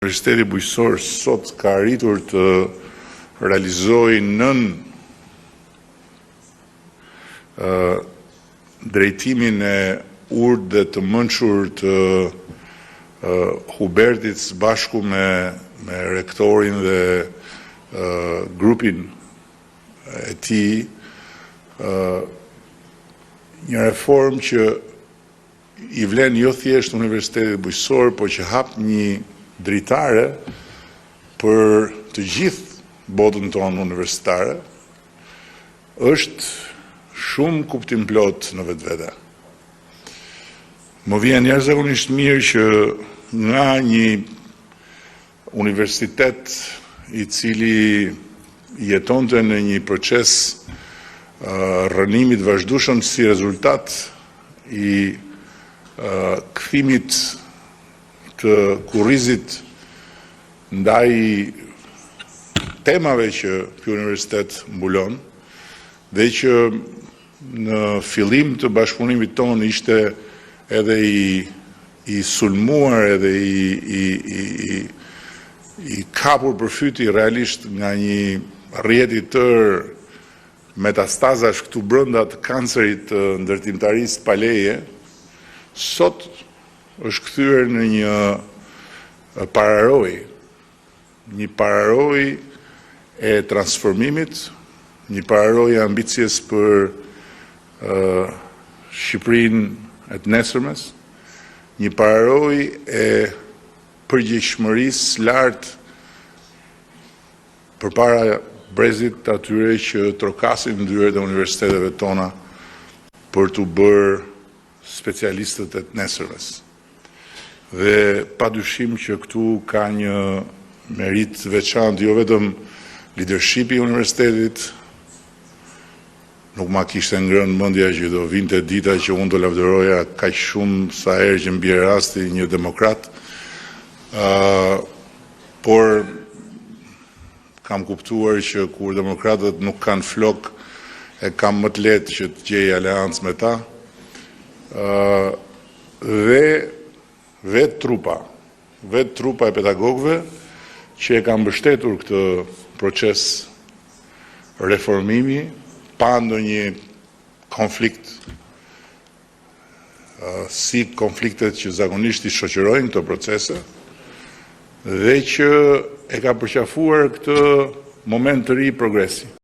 Universiteti Bujqësor sot ka arritur të realizojë 9 drejtimin e urtë dhe të mençur të Hubertit së bashku me rektorin dhe grupin e tij, një reformë që i vlen jo thjesht Universitetit Bujqësor, por që hap një dritare për të gjithë botën tonë universitare, është shumë kuptim plot në vetvete. Më vjen jashtëzakonisht mirë që nga një universitet i cili jetonte në një proces rrënimit vazhdueshëm si rezultat i kthimit të kurrizit ndaj temave që ky universitet mbulon, dhe që në fillim të bashkëpunimit tonë ishte edhe i sulmuar edhe i kapur përfyti realisht nga një rrjet i tërë metastazash këtu brenda të kancerit të ndërtimtarisë paleje, sot është kthyer në një pararoj e transformimit, një pararoj ambicjes për Shqipërinë e të nesërmes, një pararoj e përgjegjshmërisë lartë përpara brezit të atyre që trokasin dyert e universiteteve tona për të bërë specialistët e të nesërmes. Dhe padyshim që këtu ka një merit veçantë, jo vetëm leadershipi i universitetit, nuk ma kishte ngrënë mendja që do vinte dita që unë do lavdëroja kaq shumë sa herë që mbie rasti një demokrat, por kam kuptuar që kur demokratët nuk kanë flok, e kam më të lehtë që të gjej aleancë me ta, dhe vetë trupa e pedagogëve që e kanë mbështetur këtë proces reformimi pa ndonjë konflikt, si konfliktet që zakonisht i shoqërojnë këto procese, dhe që e ka përqafuar këtë moment të ri progresi.